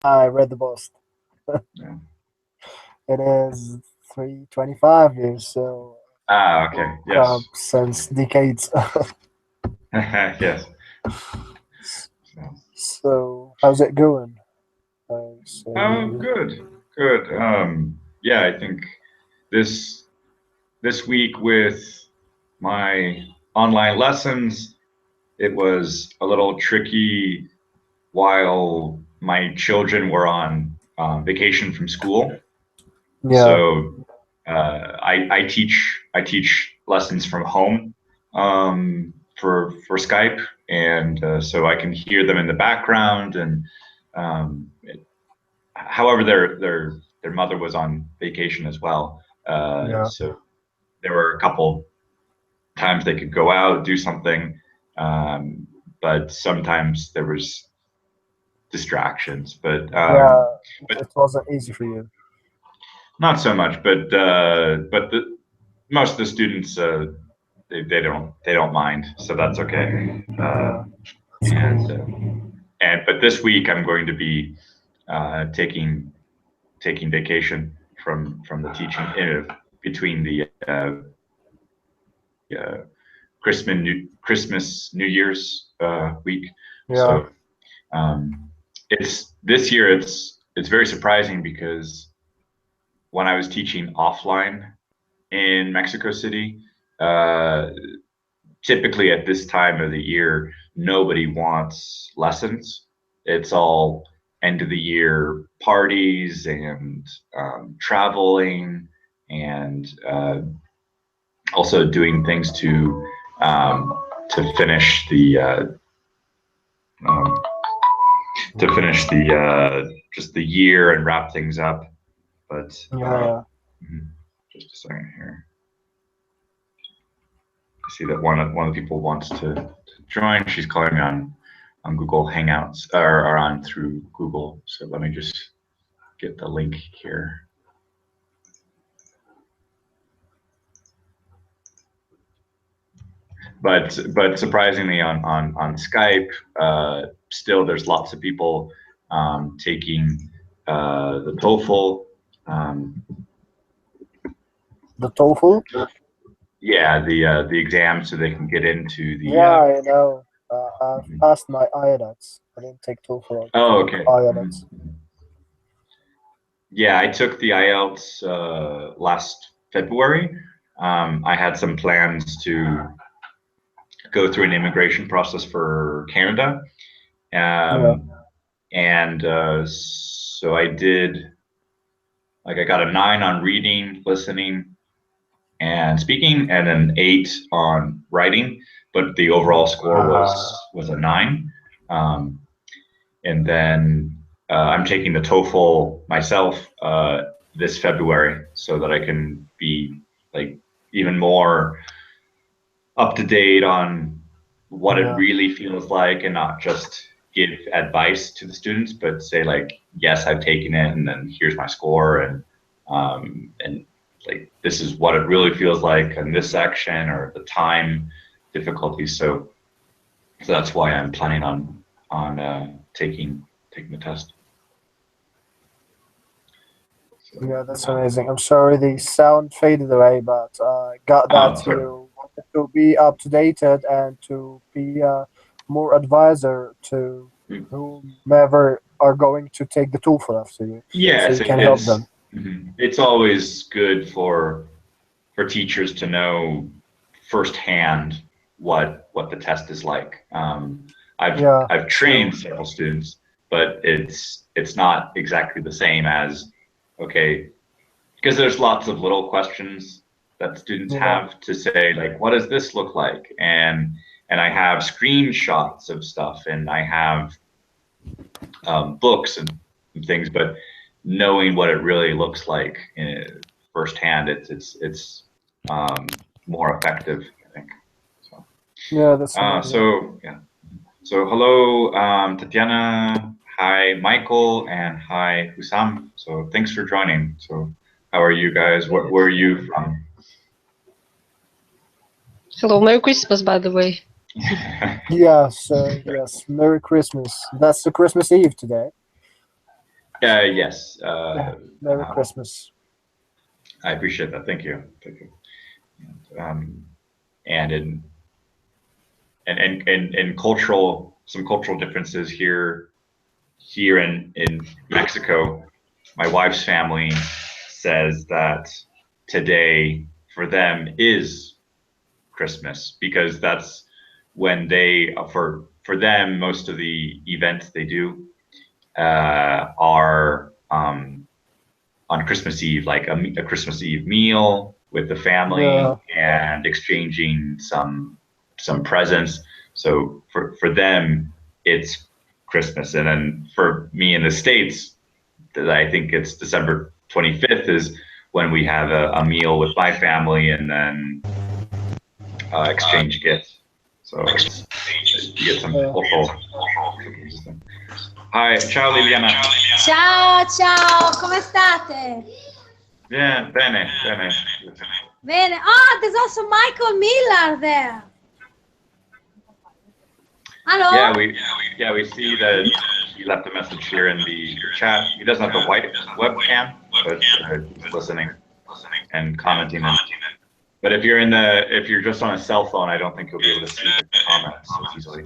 I read the post. Yeah. It is 325 years, so Ah, okay. Yes. since decades. Yes. So, So how's it going? So you, good. Good. Yeah, I think this this week with my online lessons, it was a little tricky while my children were on vacation from school. yeah, So I teach lessons from home for Skype, and so I can hear them in the background. And however, their mother was on vacation as well, yeah, so there were a couple times they could go out do something, um, but sometimes there was distractions. yeah. But It wasn't easy for you. not so much. But most of the students they don't mind, so that's okay. Yeah, that's And cool. but this week I'm going to be taking vacation from the teaching between the Christmas New Year's week. Yeah, So it's this year it's very surprising because when I was teaching offline in Mexico City, uh, typically at this time of the year, nobody wants lessons. It's all end of the year parties and traveling and also doing things to finish um, the just the year and wrap things up. But yeah, mhm, just a second here. I see that one of the people wants to join. She's calling me on Google Hangouts or on through Google. So let me just get the link here. But surprisingly on Skype, still there's lots of people taking the TOEFL. Um, the TOEFL. yeah, the exam so they can get into the. Yeah, I know. I've passed my IELTS. I didn't take TOEFL. I Oh, took okay. IELTS. Yeah, I took the IELTS last February. I had some plans to go through an immigration process for Canada. Yeah, Um, and so I did, like, I got a 9 on reading, listening, and speaking, and an 8 on writing. But the overall score was a 9. Um, and then I'm taking the TOEFL myself this February so that I can be like even more up to date on what it yeah, really feels like and not just give advice to the students, but say like, yes, I've taken it, and then here's my score, and like this is what it really feels like in this section or the time difficulty. So that's why I'm planning on taking the test. So, yeah. That's amazing. I'm sorry the sound faded away, but got oh, that sorry. you wanted to be up to date and to be more advisor to whomever are going to take the TOEFL after you, so Yes, you can help it's them. it's always good for teachers to know firsthand what the test is like. Yeah, I've true. trained several students, but it's not exactly the same as okay, because there's lots of little questions that students Yeah, have to say like, what does this look like? And I have screenshots of stuff, and I have books and things, but knowing what it really looks like firsthand, it's more effective, I think. So, yeah. That's amazing. so yeah. So hello, Tatiana. Hi, Michael, and hi, Husam. So thanks for joining. So how are you guys? Where are you from? Hello, Merry Christmas, by the way. Yes, yes. Merry Christmas. That's the Christmas Eve today. Yes. Merry Christmas. I appreciate that. Thank you. Thank you. And in some cultural differences here in Mexico, my wife's family says that today for them is Christmas because that's when they for them most of the events they do are on Christmas Eve, like a Christmas Eve meal with the family Yeah. and exchanging some presents. So for them, it's Christmas, and then for me in the States, I think it's December 25th is when we have a meal with my family and then exchange gifts. So you get some cultural. Hi, ciao Liliana. Ciao, ciao, come state? Bene, bene. Bene. Oh, there's also Michael Miller there. Hello? Yeah, we see that he left a message here in the chat. He doesn't have the white webcam, but he's listening and commenting. But if you're just on a cell phone, I don't think you'll be able to see the comments so easily.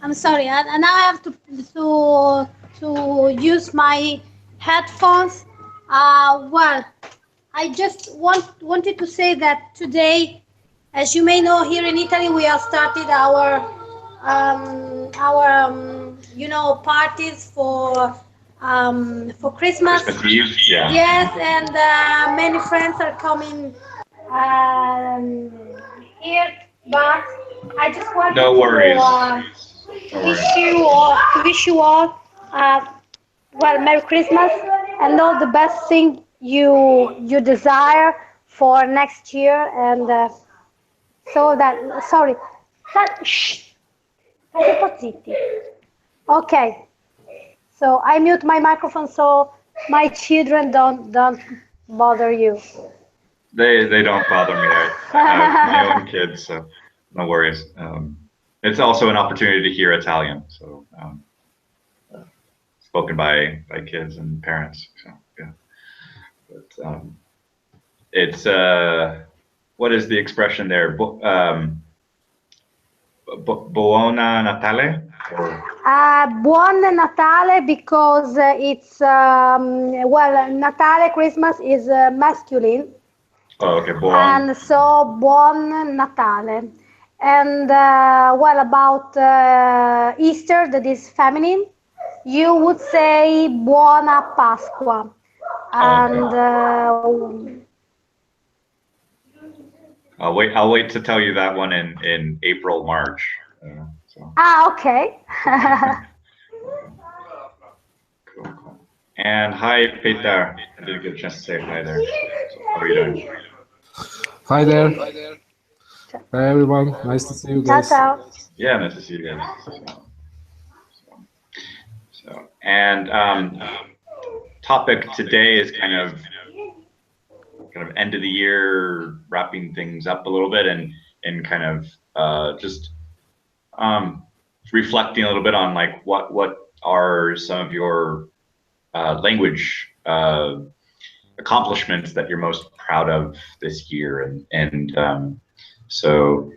I'm sorry, and now I have to use my headphones. Well, I just wanted to say that today, as you may know, here in Italy we have started our parties for Christmas. Christmas Eve, yeah. Yes, and many friends are coming here, but I just wanted No worries. to wish you all well, Merry Christmas and all the best thing you desire for next year, and so that sorry, shh, state un po' zitti. Okay, so I mute my microphone so my children don't bother you. They don't bother me. I have my own kids, so no worries. It's also an opportunity to hear Italian, so spoken by kids and parents. So yeah, but it's what is the expression there? Buona Natale. Buon Natale because it's well, Natale Christmas is masculine. Oh, okay, buon. And so Buon Natale. And well, about Easter, that is feminine, you would say Buona Pasqua. And I'll wait to tell you that one in April, March. So. Okay. Cool. And hi, Peter. I didn't get a chance to say hi there. So how are you doing? Hi there. Hi everyone. Nice to see you guys. Ciao. Yeah, nice to see you guys. So and topic today is kind of end of the year, wrapping things up a little bit, and kind of just reflecting a little bit on like what are some of your language accomplishments that you're most proud of this year, and so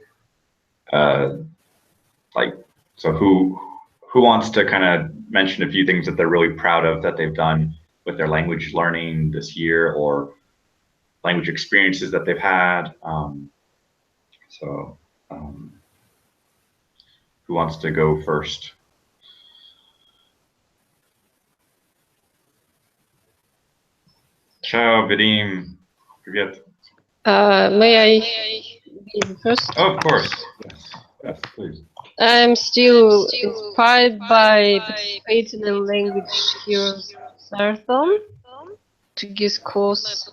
who wants to kind of mention a few things that they're really proud of that they've done with their language learning this year, or language experiences that they've had. Who wants to go first? Ciao, Vadim. Forget. May I be the first? Oh, of course. Yes, please. I'm still inspired by participating in Language Heroes Marathon, Portuguese course,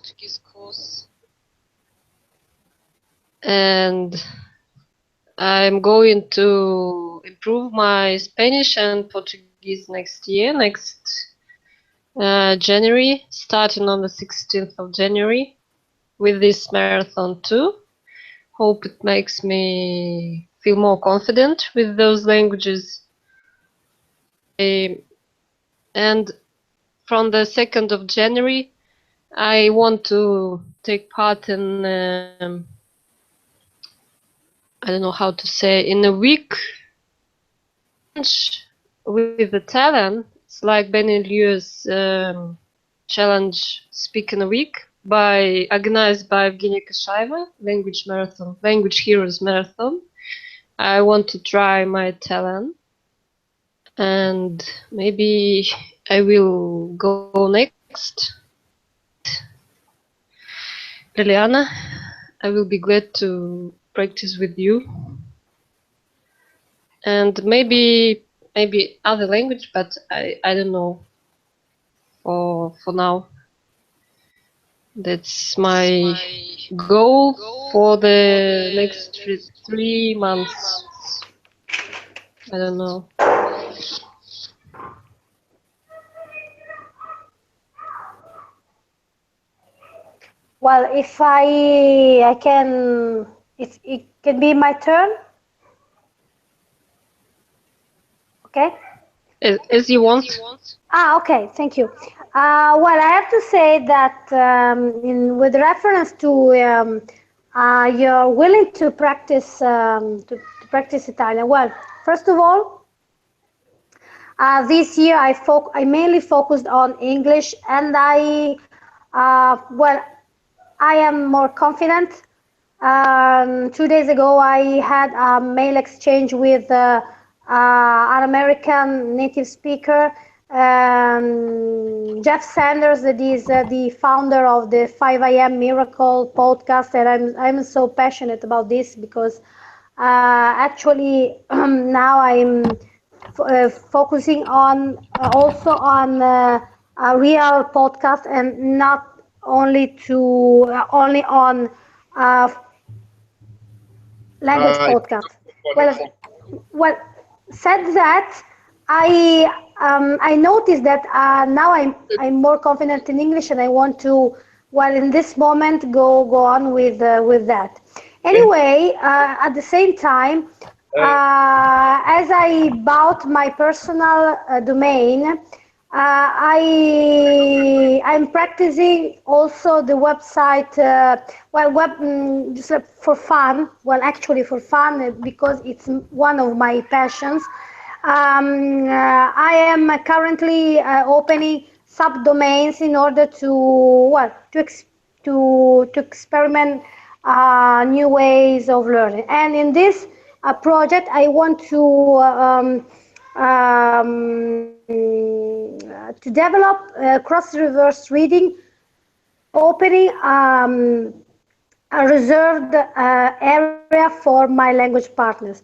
and I'm going to improve my Spanish and Portuguese next year, January, starting on the 16th of January with this marathon too. Hope it makes me feel more confident with those languages. And from the 2nd of January, I want to take part in, I don't know how to say, in a week with the talent. It's like Ben and Lieu's challenge Speak in a Week organized by Evgenia Kashaeva, Language Heroes Marathon. I want to try my talent, and maybe I will go next. Liliana, I will be glad to practice with you, and maybe other language, but I don't know for now. That's my goal for the next 3 months. I don't know. Well, if I can, it can be my turn. Okay. As you want. Okay, thank you. Well, I have to say that with reference to you're willing to practice to practice Italian. Well, first of all, this year I mainly focused on English, and well, I am more confident. 2 days ago, I had a mail exchange with an American native speaker, Jeff Sanders, that is the founder of the 5 a.m. Miracle podcast, and I'm so passionate about this because actually now I'm focusing on also on a real podcast and not only on uh, language podcast. Well, well, said that, I noticed that now I'm more confident in English, and I want to, well, in this moment, go on with that. Anyway, at the same time, as I bought my personal domain, I'm practicing also the website. Just for fun. Well, actually for fun because it's one of my passions. I am currently opening subdomains in order to to experiment new ways of learning. And in this project, I want to develop cross-reverse reading, opening a reserved area for my language partners.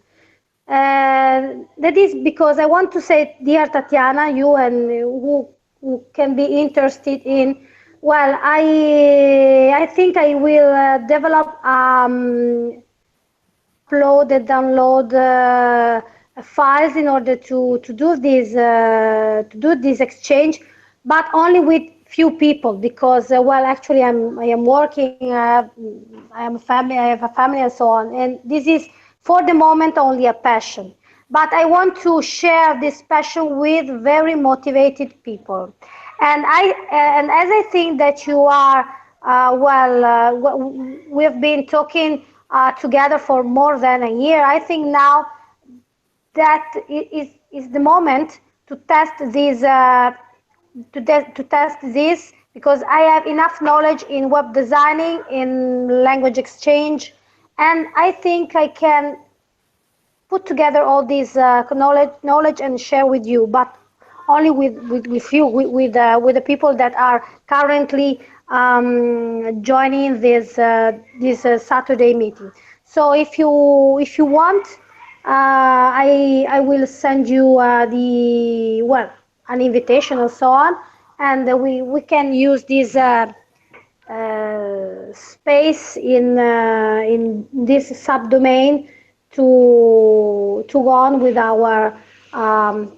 That is because I want to say, dear Tatiana, you and who can be interested in, well, I think I will develop upload and download files in order to do this exchange, but only with few people because well, actually I am working. I have a family and so on, and this is for the moment only a passion. But I want to share this passion with very motivated people, and as I think that you are we've been talking together for more than a year. I think now that is the moment to test these to test this, because I have enough knowledge in web designing, in language exchange, and I think I can put together all this knowledge and share with you, but only with you, with the people that are currently joining this Saturday meeting. So if you want, I will send you the well, an invitation and so on, and we can use this space in this subdomain to go on with our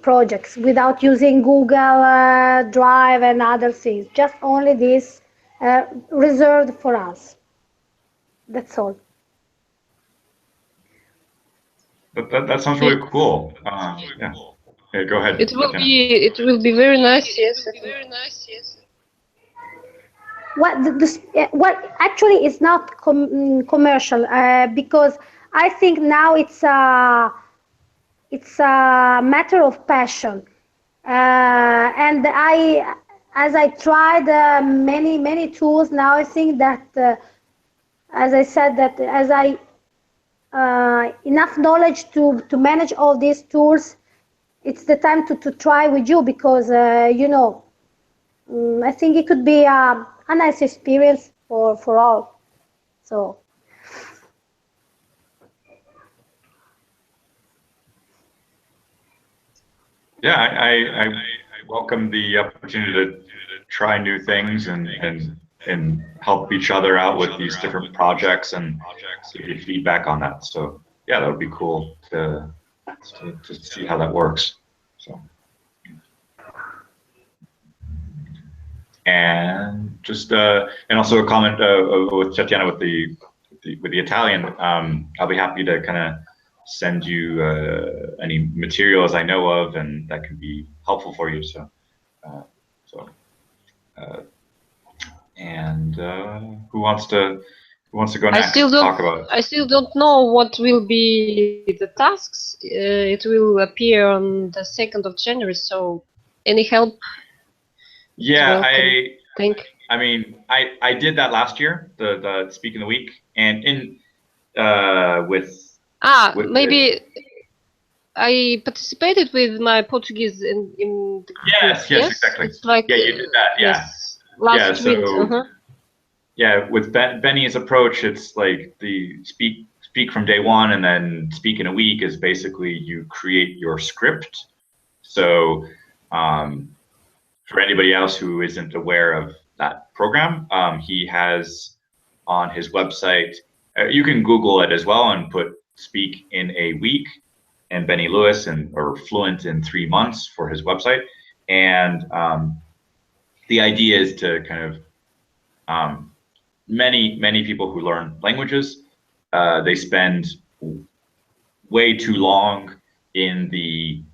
projects without using Google Drive and other things. Just only this reserved for us. That's all. That sounds really cool. Yeah. Go ahead. It will be very nice. Yes. What actually is not commercial because I think now it's a matter of passion, and as I tried many tools now, I think that as I said that as I enough knowledge to manage all these tools, it's the time to try with you because I think it could be a nice experience for all. So yeah, I welcome the opportunity to try new things and help each other out with these different projects and give you feedback on that. So yeah, that would be cool to see how that works. So and just and also a comment with Tatiana with the Italian. I'll be happy to kind of send you any materials I know of and that can be helpful for you. So uh, so and who wants to go next? Talk about it. I still don't know what will be the tasks. It will appear on the 2nd of January. So any help? Yeah, I mean, I did that last year, the Speak in the Week, and in with maybe I participated with my Portuguese in the yes, exactly. It's like yeah, you did that. Yeah, yes, last week. Yeah, with Benny's approach, it's like the speak from day one, and then Speak in a Week is basically you create your script. So for anybody else who isn't aware of that program, he has on his website, you can Google it as well and put Speak in a Week and Benny Lewis or Fluent in 3 months for his website. And the idea is to kind of many people who learn languages, they spend way too long in the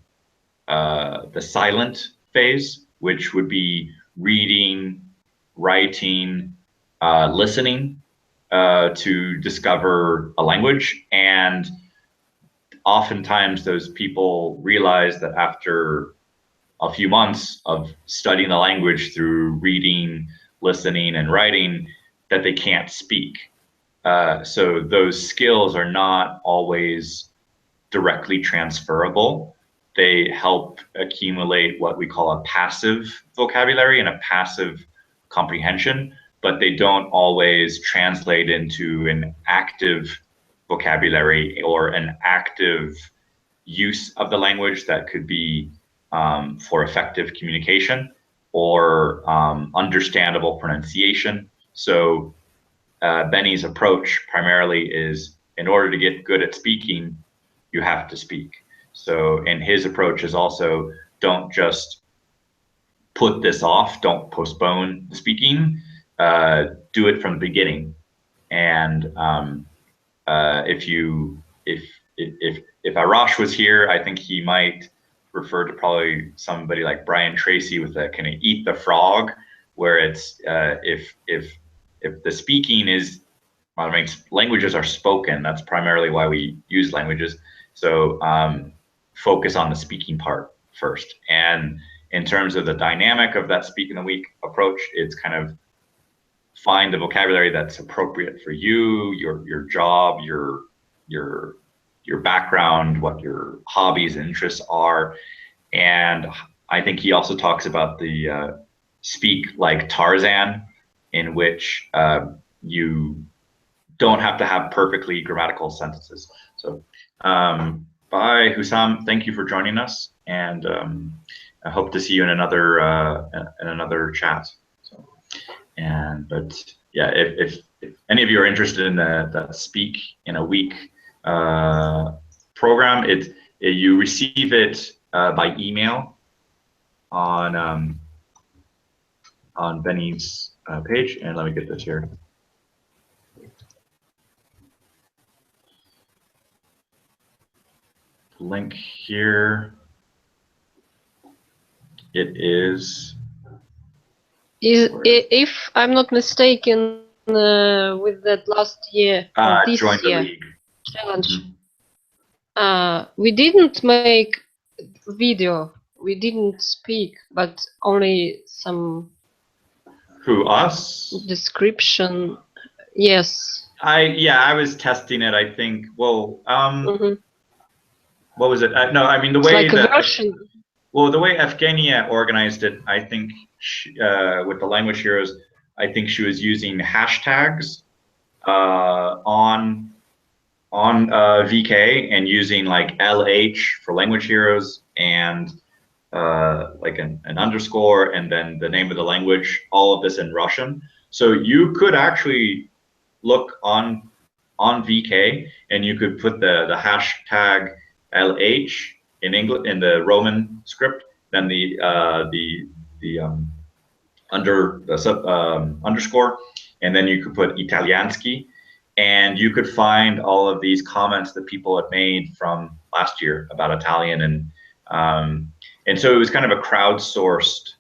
silent phase, which would be reading, writing, listening to discover a language. And oftentimes those people realize that after a few months of studying the language through reading, listening, and writing, that they can't speak. So those skills are not always directly transferable. They help accumulate what we call a passive vocabulary and a passive comprehension, but they don't always translate into an active vocabulary or an active use of the language that could be for effective communication or understandable pronunciation. So Benny's approach primarily is, in order to get good at speaking, you have to speak. So, and his approach is also, don't just put this off, don't postpone the speaking, do it from the beginning. And if Arash was here, I think he might refer to probably somebody like Brian Tracy with a kind of eat the frog, where it's if the speaking is, I mean, languages are spoken. That's primarily why we use languages. So focus on the speaking part first. And in terms of the dynamic of that Speak in the Week approach, it's kind of find the vocabulary that's appropriate for you, your job, your background, what your hobbies and interests are. And I think he also talks about the speak like Tarzan, in which you don't have to have perfectly grammatical sentences. So bye, Hussam. Thank you for joining us, and I hope to see you in another chat. So, but yeah, if any of you are interested in the Speak in a Week program, you receive it by email on Benny's page. And let me get this here. Link here. It is. If I'm not mistaken, with that last year or this Join the year league challenge, Mm-hmm. we didn't make video, we didn't speak, but only some Who, us? description. Yes. I was testing it. I think. Well, Mhm. what was it? No, I mean the It's way like a that. version. Well, the way Evgenia organized it, I think with the language heroes, I think she was using hashtags on VK and using like LH for language heroes and like an underscore and then the name of the language, all of this in Russian. So you could actually look on VK and you could put the hashtag LH in English in the Roman script, then the underscore, and then you could put Italiansky, and you could find all of these comments that people had made from last year about Italian, and so it was kind of a crowdsourced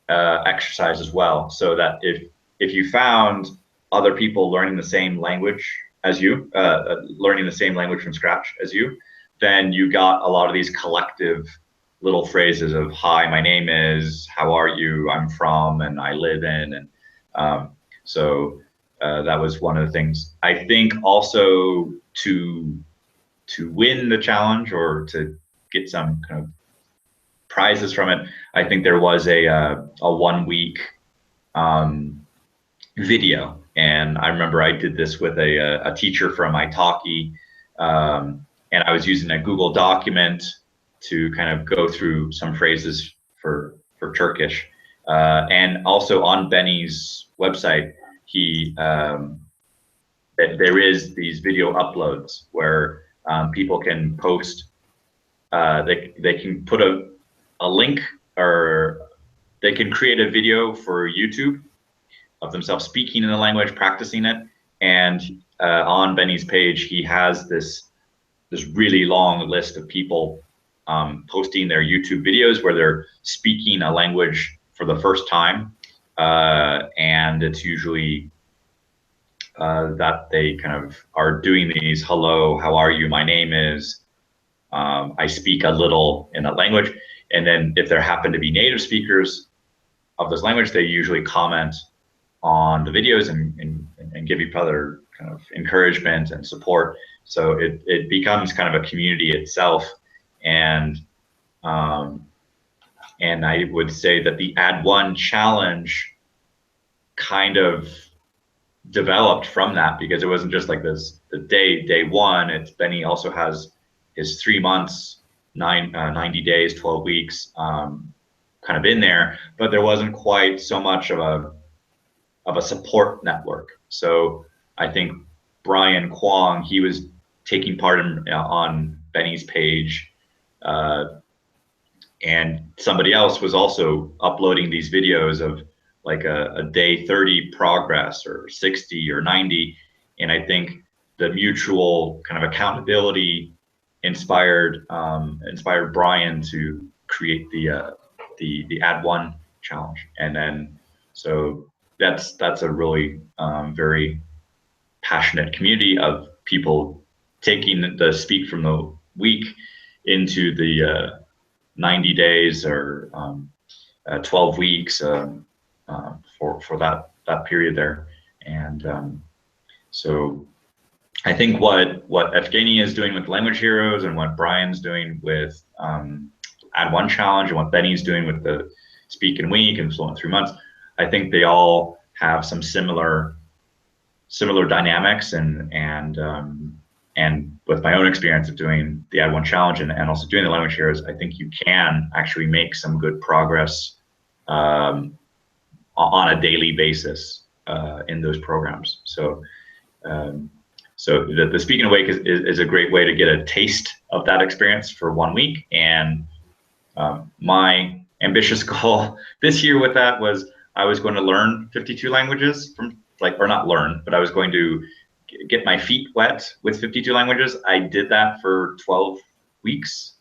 exercise as well, so that if you found other people learning the same language as you, learning the same language from scratch as you, then you got a lot of these collective little phrases of "Hi, my name is," "How are you?" "I'm from," and "I live in," and so that was one of the things. I think also to win the challenge or to get some kind of prizes from it, I think there was a 1 week video, and I remember I did this with a teacher from Italki, and I was using a Google document to kind of go through some phrases for Turkish, and also on Benny's website, there is these video uploads where people can post, they can put a link, or they can create a video for YouTube of themselves speaking in the language, practicing it, and on Benny's page, he has this really long list of people posting their YouTube videos where they're speaking a language for the first time, and it's usually that they kind of are doing these "Hello, how are you? My name is," "I speak a little" in that language, and then if there happen to be native speakers of this language, they usually comment on the videos and give each other kind of encouragement and support. So it becomes kind of a community itself, and I would say that the Add One challenge kind of developed from that, because it wasn't just like this the day one. It's Benny also has his 3 months, 90 days, 12 weeks kind of in there, but there wasn't quite so much of a support network. So I think Brian Kwong, he was taking part on Benny's page, and somebody else was also uploading these videos of like a day 30 progress or 60 or 90. And I think the mutual kind of accountability inspired Brian to create the Add One challenge. And then so that's a really very passionate community of people taking the speak from the week into the 90 days or 12 weeks for that period there. And so I think what Evgenia is doing with Language Heroes and what Brian's doing with Add One Challenge and what Benny's doing with the Speak in Week and Fluent 3 Months, I think they all have some similar dynamics, and with my own experience of doing the Add One Challenge and also doing the Language Heroes, I think you can actually make some good progress on a daily basis in those programs. So so the Speaking Awake is a great way to get a taste of that experience for 1 week. And my ambitious goal this year with that was I was going to learn 52 languages or not learn, but I was going to get my feet wet with 52 languages. I did that for 12 weeks,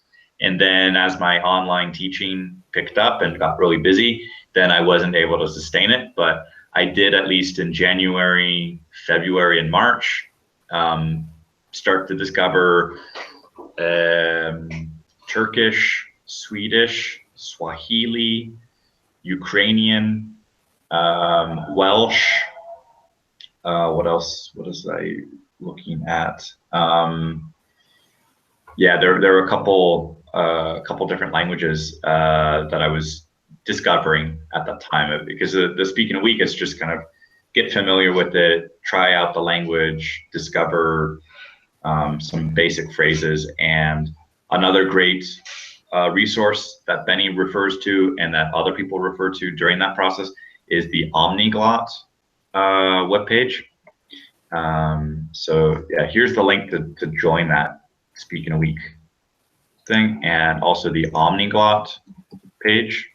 And then as my online teaching picked up and got really busy, then I wasn't able to sustain it. But I did, at least in January, February, and March, start to discover Turkish, Swedish, Swahili, Ukrainian, Welsh. What else? What was I looking at? Yeah, there were a couple different languages that I was discovering at that time, because the Speak in a Week is just kind of get familiar with it, try out the language, discover some basic phrases. And another great resource that Benny refers to and that other people refer to during that process is the Omniglot webpage. So yeah, here's the link to join that Speak in a Week thing, and also the Omniglot page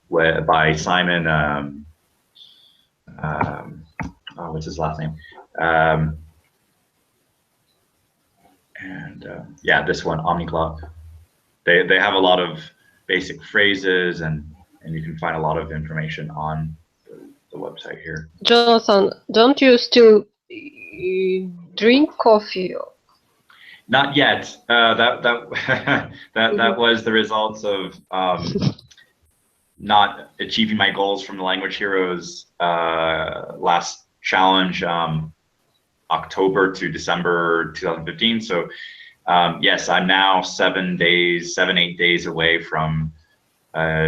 by Simon. What's his last name? Yeah, this one, Omniglot. They have a lot of basic phrases, and you can find a lot of information on the website here. Jonathan, don't you still drink coffee? Not yet. That was the results of not achieving my goals from the Language Heroes last challenge, October to December 2015. So yes, I'm now 7, 8 days away from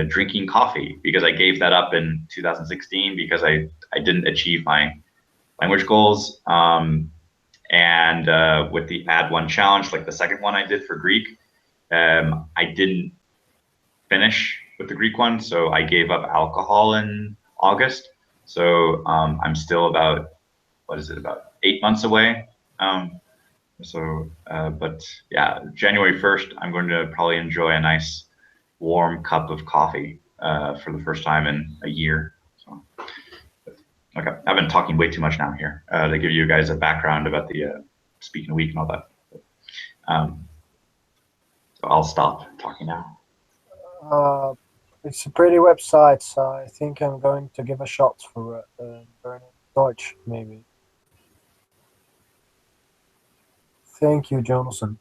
drinking coffee, because I gave that up in 2016 because I didn't achieve my language goals. And with the Add One challenge, like the second one I did for Greek, I didn't finish with the Greek one, so I gave up alcohol in August. So I'm still about, about 8 months away. But yeah, January 1st, I'm going to probably enjoy a nice warm cup of coffee for the first time in a year. So, okay, I've been talking way too much now here to give you guys a background about the Speak in a Week and all that. So I'll stop talking now. It's a pretty website, so I think I'm going to give a shot for learning Deutsch, maybe. Thank you, Jonathan.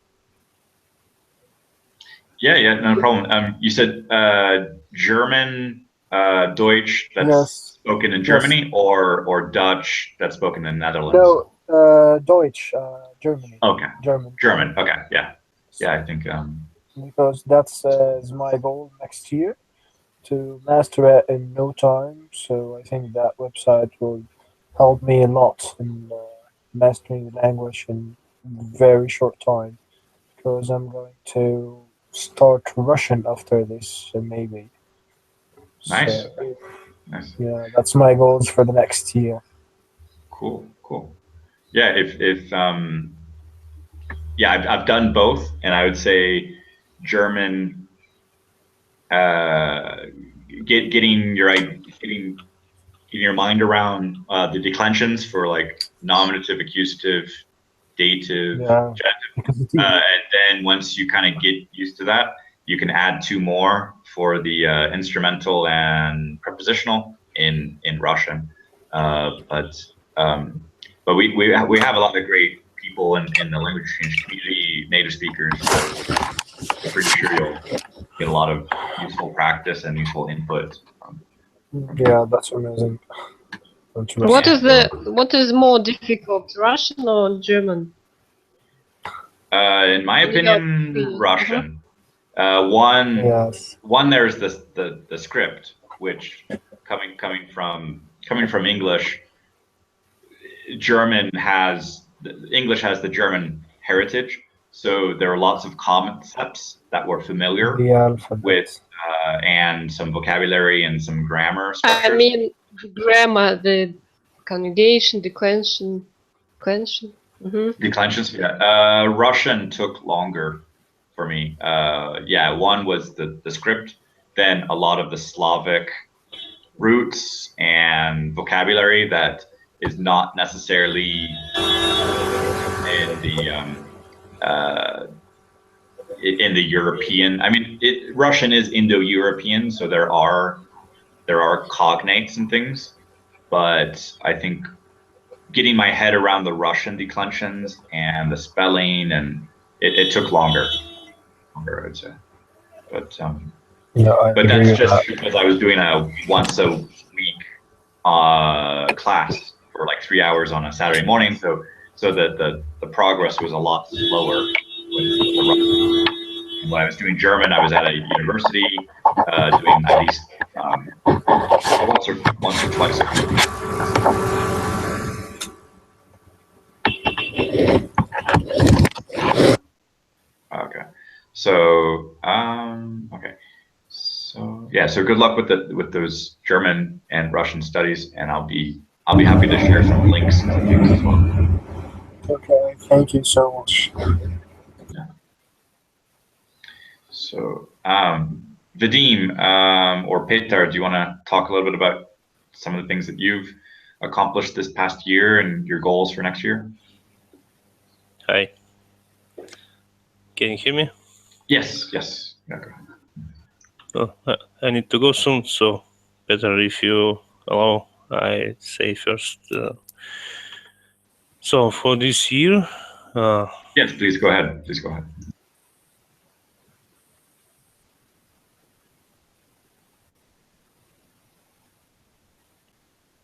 Yeah, no problem. You said German, Deutsch that's spoken in Germany, or Dutch that's spoken in the Netherlands? No, Deutsch, Germany. Okay. German. Okay. Yeah. I think. Because that's is my goal next year, to master it in no time. So I think that website will help me a lot in mastering the language in very short time, because I'm going to start Russian after this, maybe. Nice. So, yeah, that's my goals for the next year. Cool. Yeah, I've done both, and I would say German, getting your mind around the declensions for like nominative, accusative, dative, genitive, and then once you kind of get used to that, you can add 2 more for the instrumental and prepositional in Russian. But we have a lot of great people in the language exchange community, native speakers. So I'm pretty sure you'll get a lot of useful practice and useful input. Yeah, that's amazing. What is more difficult, Russian or German? In my opinion, Russian. One, there's the script, which coming from English. English has the German heritage, so there are lots of concepts that we're familiar with, and some vocabulary and some grammar structures. I mean, the grammar, the conjugation, declension. Declensions, yeah. Russian took longer for me. One was the script, then a lot of the Slavic roots and vocabulary that is not necessarily in the European. I mean, Russian is Indo-European, so there are cognates and things, but I think getting my head around the Russian declensions and the spelling, and it took longer, I'd say. But Yeah, I but agree that's with just that. because I was doing a once a week class for like 3 hours on a Saturday morning, so that the progress was a lot slower with the Russian. And when I was doing German, I was at a university doing at least once or twice a week. Okay. So okay. So yeah, so good luck with those German and Russian studies, and I'll be happy to share some links and some things as well. Okay, thank you so much. Yeah. So Vadim or Petar, do you want to talk a little bit about some of the things that you've accomplished this past year and your goals for next year? Hi. Can you hear me? Yes. Yes. Yeah, go ahead. Oh, I need to go soon, so better if you allow, I say first. So for this year, Yes, please go ahead. Please go ahead.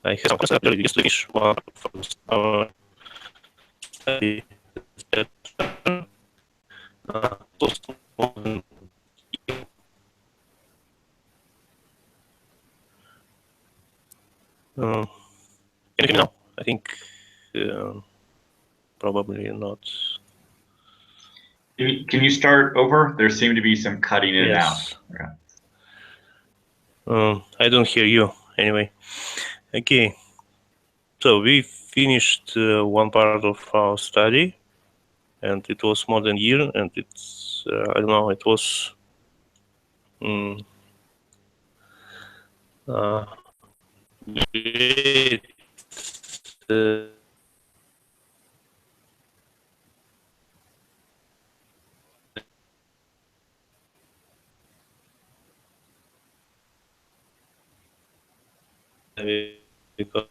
I have some concept just to finish one from our study that was more than can you hear me now? I think probably not. Can you start over? There seem to be some cutting in and out. Yes. Okay. I don't hear you anyway. Okay. So we finished one part of our study, and it was more than a year, and it's I don't know, it was great. Because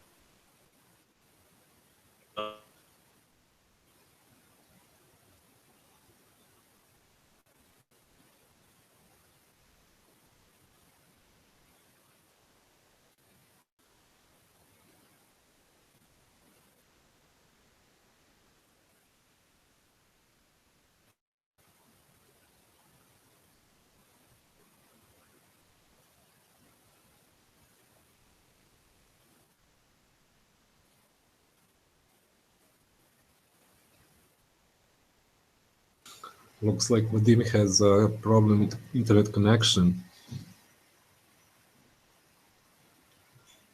Looks like Vadim has a problem with internet connection.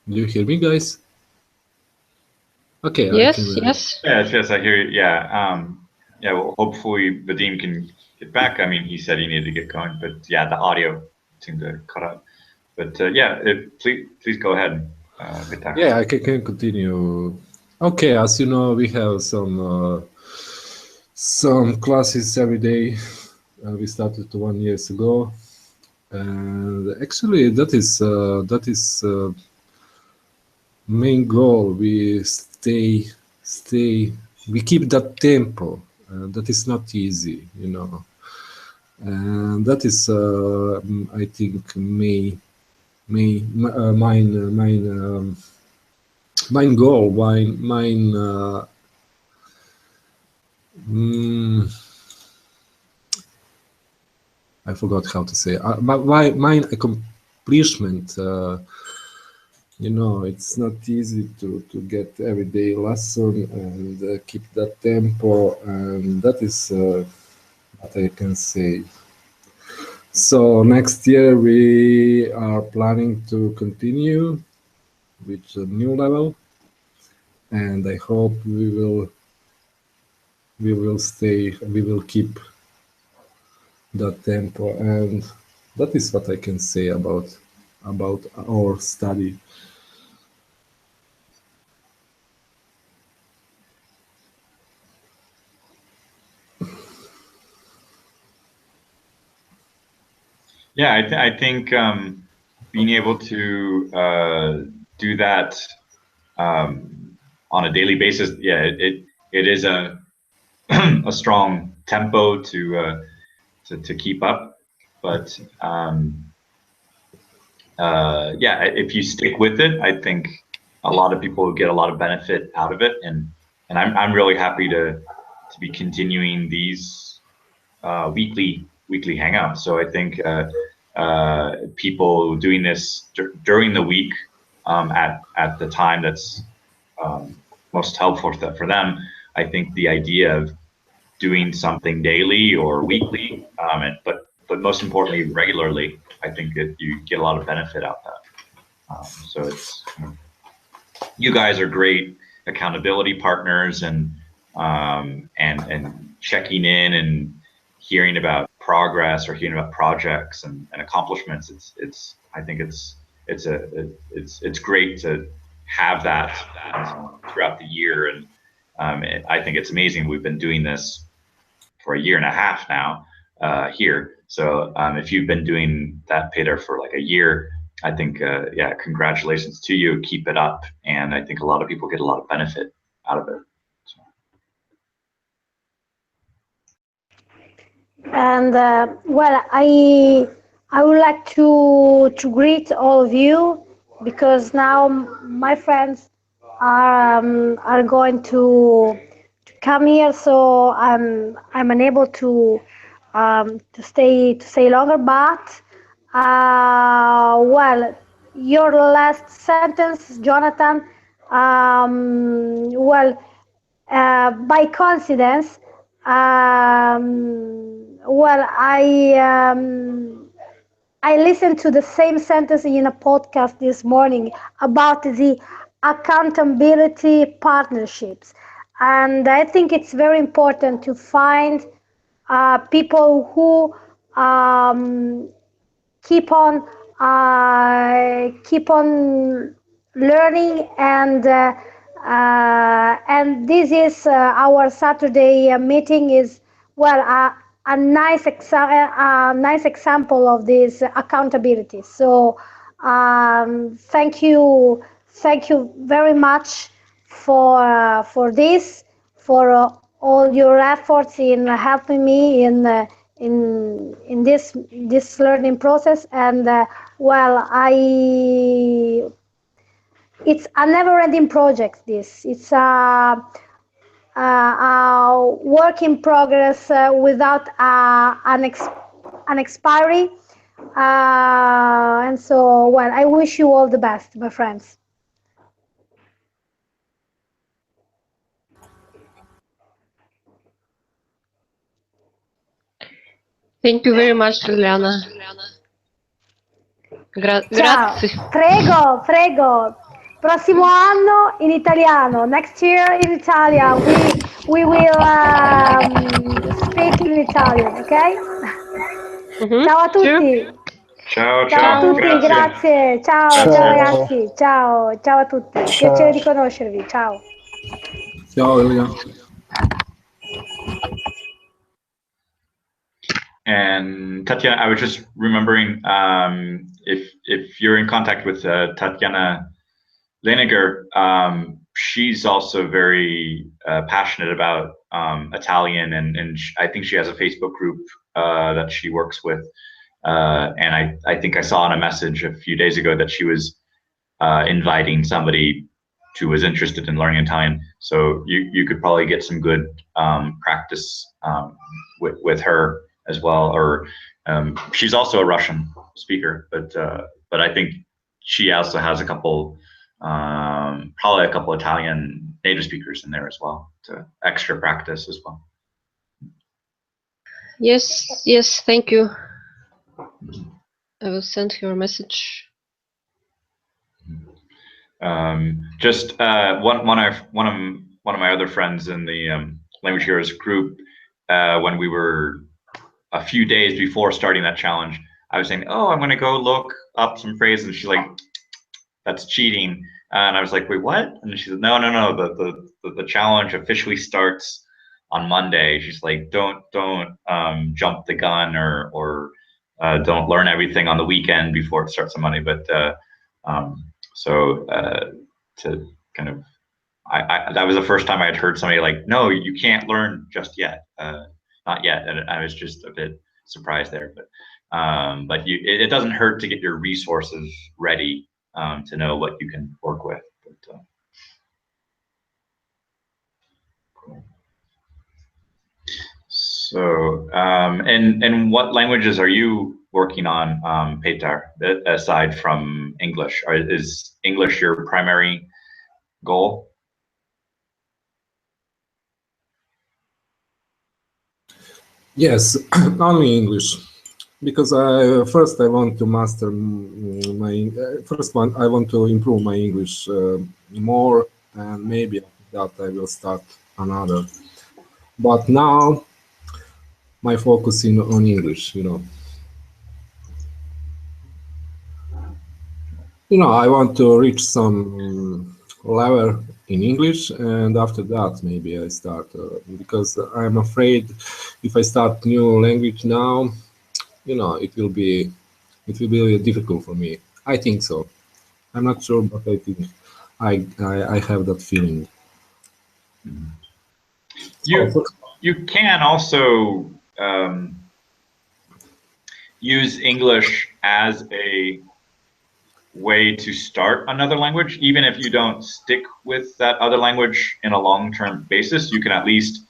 Do you hear me, guys? Okay, I can. Yes. Yes, I hear you. Yeah, well, hopefully Vadim can get back. I mean, he said he needed to get going, but yeah, the audio seemed to cut out. But please go ahead, Petar. Yeah, I can continue. Okay, as you know, we have some classes every day. We started 1 year ago, and actually that is main goal. We keep that tempo. That is not easy, you know, and that is I think mine goal. I forgot how to say. Mine accomplishment. You know, it's not easy to get everyday lesson and keep that tempo, and that is what I can say. So next year we are planning to continue with a new level, and I hope we will keep that tempo, and that is what I can say about our study. Yeah, I think being able to do that on a daily basis, yeah, it is a a strong tempo to keep up, but yeah, if you stick with it, I think a lot of people get a lot of benefit out of it, and I'm really happy to be continuing these weekly hangouts. So I think people doing this during the week at the time that's most helpful for them. I think the idea of doing something daily or weekly, but most importantly regularly, I think that you get a lot of benefit out of that. So it's you guys are great accountability partners and checking in and hearing about progress or hearing about projects and accomplishments. It's I think it's great to have that throughout the year, and I think it's amazing. We've been doing this for a year and a half now here. So if you've been doing that, Peter, for like a year, I think, yeah, congratulations to you. Keep it up. And I think a lot of people get a lot of benefit out of it. So. And well, I would like to greet all of you because now my friends are going to come here, so I'm unable to stay longer. But well, your last sentence, Jonathan. Well, by coincidence, well, I listened to the same sentence in a podcast this morning about the accountability partnerships, and I think it's very important to find people who keep on learning and this is our Saturday meeting is well a nice example of this accountability. So thank you very much for this, for all your efforts in helping me in this learning process. And well, it's a never-ending project. This it's a work in progress without an expiry. And so, well, I wish you all the best, my friends. Thank you very much, Liliana. Ciao, Grazie. prego, prego. Prossimo anno in italiano. Next year in Italian. We will speak in Italian, ok? Ciao a tutti. Ciao, Ciao a ciao. tutti, grazie. Ciao, ciao Grazie. ragazzi. Ciao, ciao a tutti. Ciao. Piacere di conoscervi. Ciao. Ciao, Ilya. And Tatiana, I was just remembering if you're in contact with Tatiana Leniger, she's also very passionate about Italian, and I think she has a Facebook group that she works with. And I think I saw on a message a few days ago that she was inviting somebody who was interested in learning Italian. So you could probably get some good practice with her as well. Or she's also a Russian speaker, but I think she also has a couple, probably a couple Italian native speakers in there as well to extra practice as well. Yes, thank you. I will send her a message. Just one of my other friends in the Language Heroes group, when we were a few days before starting that challenge, I was saying, "Oh, I'm going to go look up some phrases." And she's like, "That's cheating." And I was like, "Wait, what?" And she said, "No. The challenge officially starts on Monday." She's like, "Don't jump the gun or don't learn everything on the weekend before it starts on Monday. But to kind of, that was the first time I had heard somebody like, no, you can't learn just yet, not yet, and I was just a bit surprised there. But it doesn't hurt to get your resources ready to know what you can work with. But, cool. So, and what languages are you working on, Petar, aside from English? Is English your primary goal? Yes, only English, because first I want to master my first one. I want to improve my English more, and maybe after that I will start another. But now my focus in on English. I want to reach some level in English, and after that maybe I start because I'm afraid if I start new language now, it will be difficult for me. I think so. I'm not sure, but I think I have that feeling. You can also use English as a way to start another language, even if you don't stick with that other language in a long-term basis. You can at least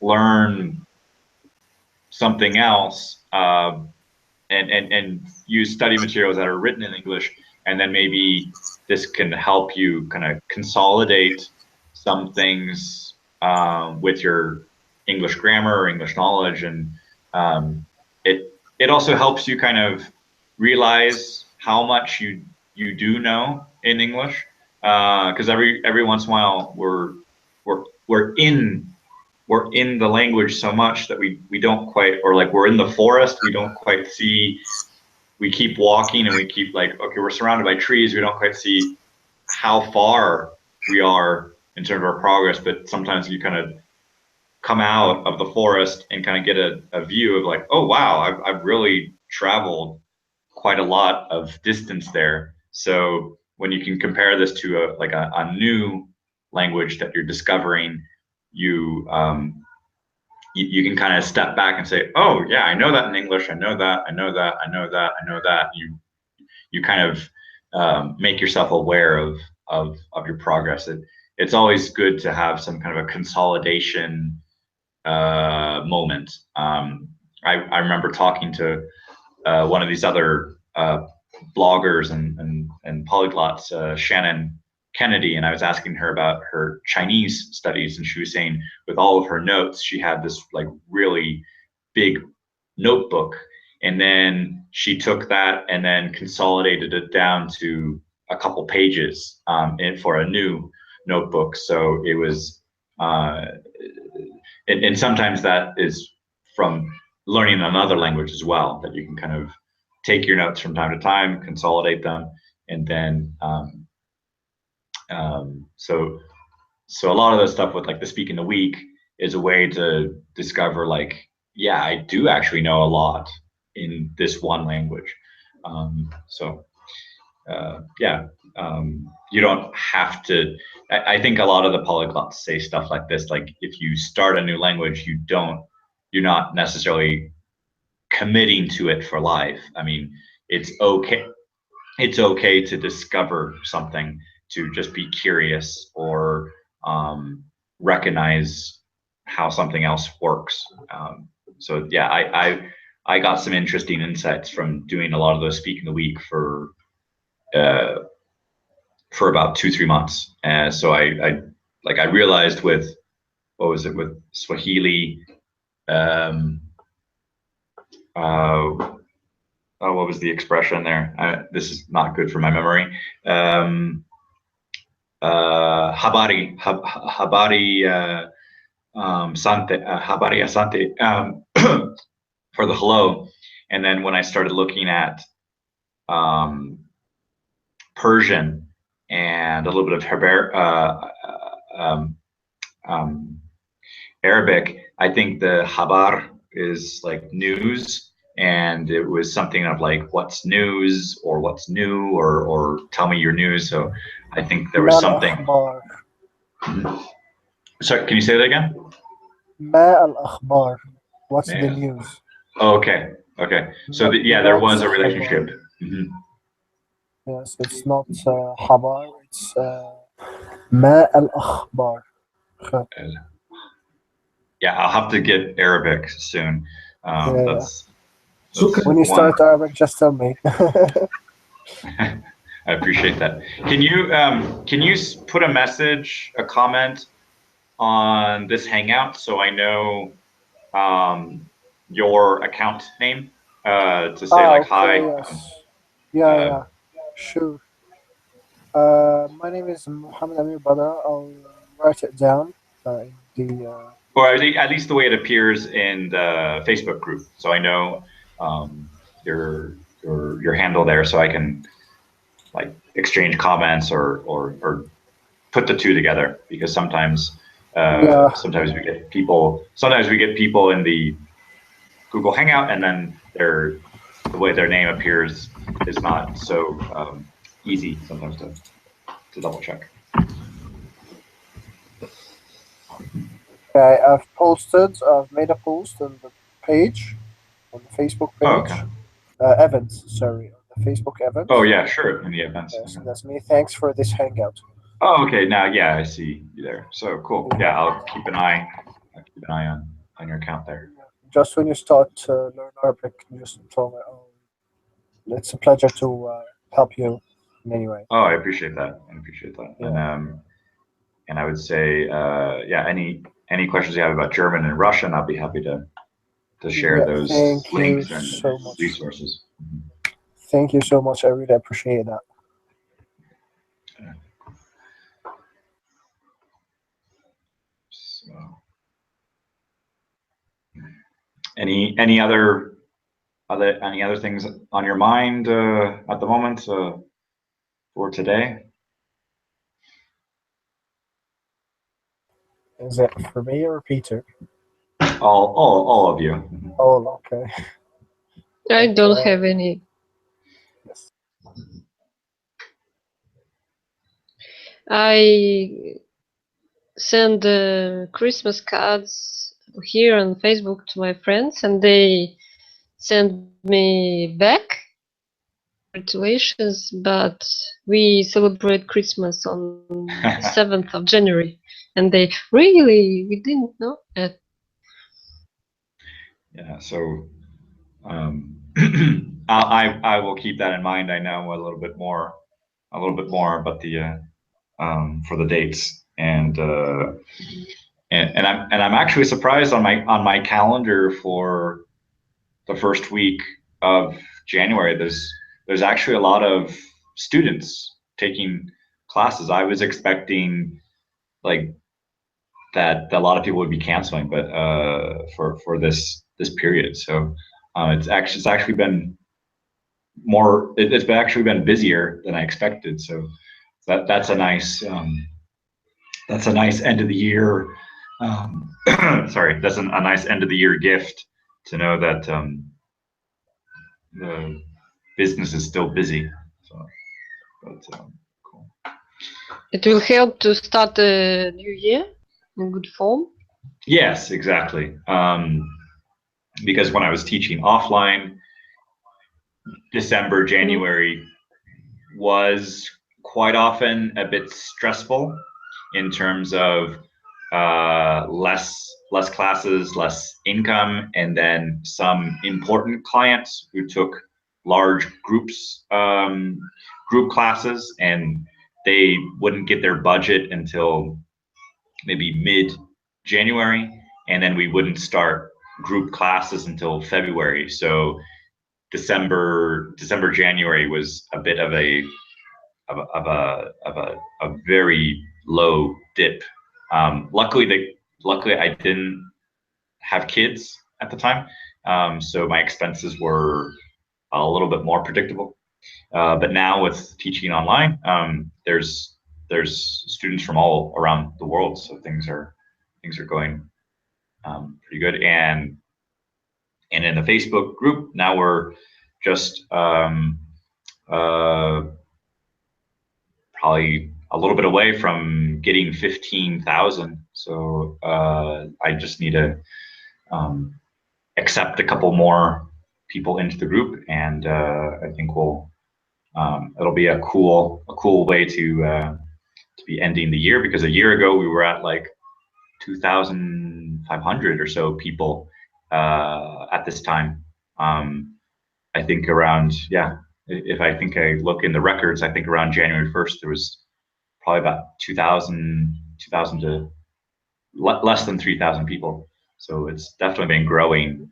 learn something else and use study materials that are written in English, and then maybe this can help you kind of consolidate some things with your English grammar or English knowledge, and it also helps you kind of realize how much you do know in English, because every once in a while we're in the language so much that we don't quite, or like we're in the forest, we don't quite see, we keep walking and we keep like, okay, we're surrounded by trees, we don't quite see how far we are in terms of our progress, but sometimes you kind of come out of the forest and kind of get a view of like, oh wow, I've really traveled quite a lot of distance there. So when you can compare this to a new language that you're discovering, you you can kind of step back and say, oh yeah, I know that in English, I know that, I know that, I know that, I know that. You kind of make yourself aware of your progress. It's always good to have some kind of a consolidation moment. I remember talking to one of these other bloggers and polyglots, Shannon Kennedy, and I was asking her about her Chinese studies, and she was saying with all of her notes, she had this like really big notebook, and then she took that and then consolidated it down to a couple pages for a new notebook. So it was, and sometimes that is from learning another language as well, that you can kind of take your notes from time to time, consolidate them, and then so a lot of the stuff with like the speak in the week is a way to discover like, yeah, I do actually know a lot in this one language. Yeah, you don't have to. I think a lot of the polyglots say stuff like this, like if you start a new language, you're not necessarily committing to it for life. I mean, it's okay. It's okay to discover something, to just be curious or recognize how something else works. So yeah, I got some interesting insights from doing a lot of those speak in the week for about 2-3 months. And so I realized with, what was it, with Swahili, what was the expression there? This is not good for my memory. Habari sante, habari asante, for the hello. And then when I started looking at Persian and a little bit of Arabic, I think the habar is like news, and it was something of like what's news or what's new or tell me your news. So I think there was ما something. الأخبار. Sorry, can you say that again? ما الأخبار. What's the Yeah. news? Oh, okay. Okay. So yeah, there was a relationship. Mm-hmm. Yes, it's not حبار. It's ما الأخبار. Yeah, I'll have to get Arabic soon. Yeah. That's When you start Arabic, just tell me. I appreciate that. Can you put a message, a comment on this Hangout so I know your account name to say like okay, hi? yes. Yeah, sure. My name is Mohammed Amir Badra. I'll write it down in the. Or at least the way it appears in the Facebook group, so I know your handle there, so I can like exchange comments or put the two together, because sometimes sometimes we get people in the Google Hangout, and then the way their name appears is not so easy sometimes to double check. Okay, I've made a post on the page, on the Facebook page. Oh, okay. Events, sorry, on the Facebook events. Oh yeah, sure, in the events. Yes, that's me. Thanks for this Hangout. Oh, okay. Now, yeah, I see you there. So cool. Yeah, I'll keep an eye on your account there. Just when you start to learn Arabic, just tell me. It's a pleasure to help you in any way. Oh, I appreciate that. Yeah. And I would say, yeah, any questions you have about German and Russian, I'll be happy to share those links and so much. resources. Thank you so much. I really appreciate that. So, any other things on your mind at the moment for today? Is it for me or Peter? All of you. Oh, okay. I don't have any. Yes. I send Christmas cards here on Facebook to my friends, and they send me back congratulations, but we celebrate Christmas on the 7th of January, and they really, we didn't know it. Yeah, so I will keep that in mind. I know a little bit more about the for the dates, and I'm actually surprised on my calendar for the first week of January. There's actually a lot of students taking classes. I was expecting like that a lot of people would be canceling, but for this period. So it's actually been more. It's actually been busier than I expected. So that's a nice end of the year. Sorry, that's a nice end of the year gift to know that the business is still busy. So, but cool. It will help to start a new year in good form. Yes, exactly. Because when I was teaching offline, December, January was quite often a bit stressful in terms of less classes, less income, and then some important clients who took large group classes, and they wouldn't get their budget until maybe mid-January, and then we wouldn't start group classes until February. So December, January was a bit of a very low dip. Luckily I didn't have kids at the time, so my expenses were a little bit more predictable. But now with teaching online, there's students from all around the world, so things are going pretty good. And And in the Facebook group, now we're just probably a little bit away from getting 15,000. So I just need to accept a couple more people into the group, and I think it'll be a cool way to be ending the year, because a year ago we were at like 2,500 or so people at this time. I think around, yeah, if I think I look in the records, I think around January 1st there was probably about 2,000 to less than 3,000 people. So it's definitely been growing.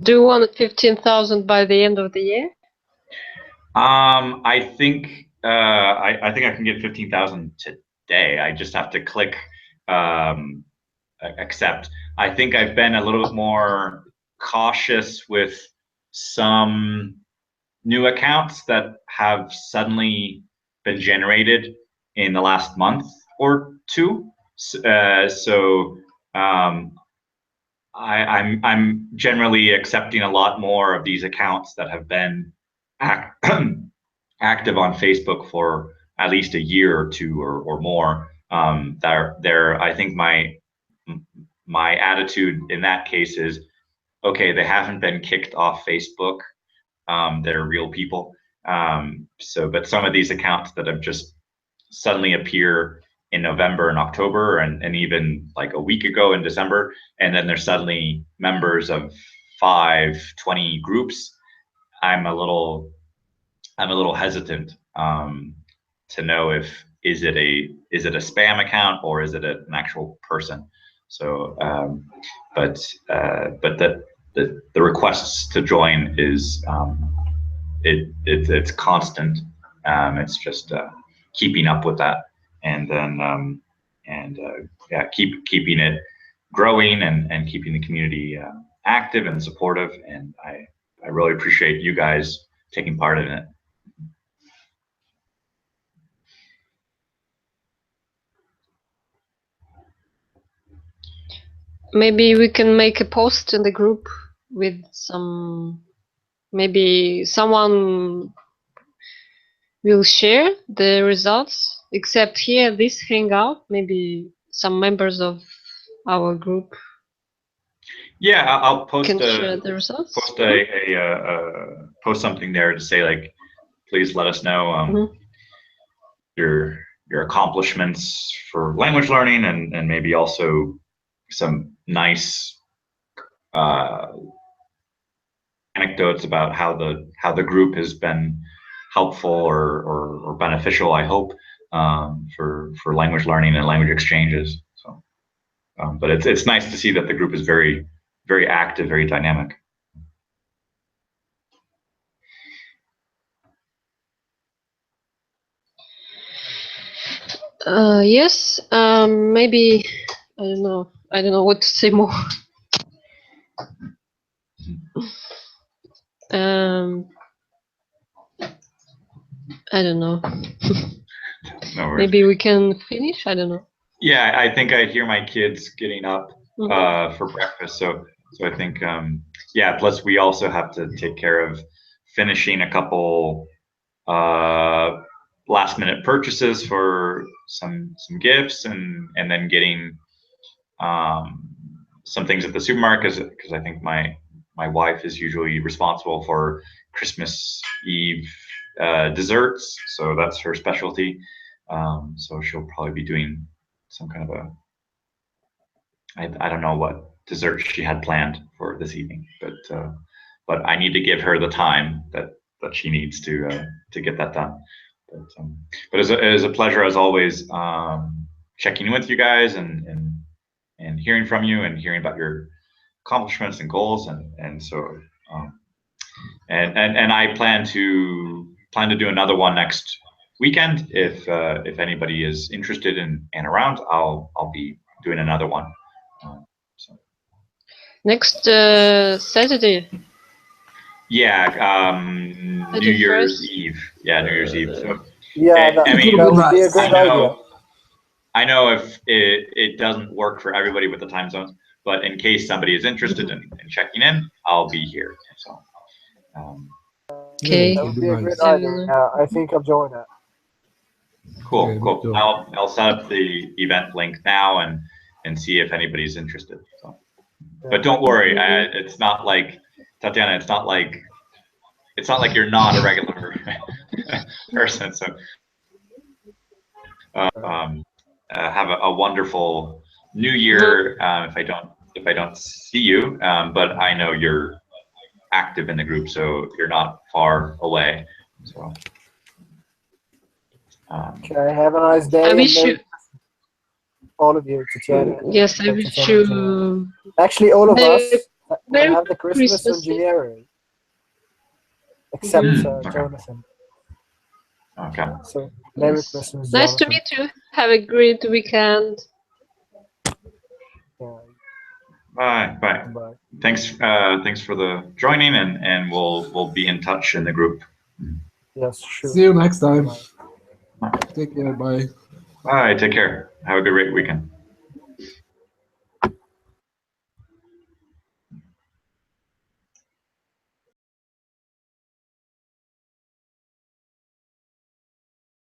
Do you want 15,000 by the end of the year? I think I think I can get 15,000 today. I just have to click accept. I think I've been a little bit more cautious with some new accounts that have suddenly been generated in the last month or two. I'm generally accepting a lot more of these accounts that have been active on Facebook for at least a year or two or more. I think my attitude in that case is, okay, they haven't been kicked off Facebook. They're real people. But some of these accounts that have just suddenly appear in November and October, and even like a week ago in December, and then they're suddenly members of 20 groups, I'm a little hesitant to know if is it a spam account or is it an actual person. So but the requests to join is it's constant. It's just keeping up with that, and then yeah, keeping it growing and keeping the community active and supportive. And I really appreciate you guys taking part in it. Maybe we can make a post in the group with some, maybe someone will share the results, except here, this Hangout, maybe some members of our group. Yeah, I'll post share the results. Post something there to say, like, please let us know your accomplishments for language learning, and maybe also some nice anecdotes about how the group has been helpful or beneficial, I hope, for language learning and language exchanges. So, but it's nice to see that the group is very, very active, very dynamic. Yes, maybe I don't know what to say more. I don't know. No worries. Maybe we can finish. I don't know. Yeah, I think I hear my kids getting up for breakfast. So I think yeah. Plus, we also have to take care of finishing a couple last-minute purchases for some gifts, and then getting some things at the supermarket, because I think my wife is usually responsible for Christmas Eve desserts, so that's her specialty. So she'll probably be doing some kind of I don't know what dessert she had planned for this evening, but I need to give her the time that she needs to get that done. But it is a pleasure as always, checking in with you guys and hearing from you and hearing about your accomplishments and goals, and so and I plan to do another one next weekend. If anybody is interested and around, I'll be doing another one. So. Next Saturday. Yeah, New Year's Eve. Yeah, New Year's Eve. So yeah, that would be a great idea. I know if it doesn't work for everybody with the time zones, but in case somebody is interested in checking in, I'll be here. So, Okay. That would be a great I idea. will. Yeah, I think I'll join that. cool, Yeah, me cool. too. I'll set up the event link now and see if anybody's interested. So, but don't worry, it's not like Tatiana. It's not like you're not a regular person. So, have a wonderful New Year. If I don't see you, but I know you're active in the group, so you're not far away. So, Okay, have a nice day. I and wish Merry you. all of you, Tatiana. Yes, I and wish Tatiana and Joanna. you. Actually, all of Merry, us will Merry have the Christmas in Christmas. January, except okay. Jonathan. Okay. So, Merry Yes. Christmas, Nice to Jonathan. meet you. Have a great weekend. Yeah, Bye. Bye. bye. Thanks for the joining, and we'll be in touch in the group. Yes, sure. See you next time. Bye. Take care. Bye. Bye. Take care. Have a great weekend.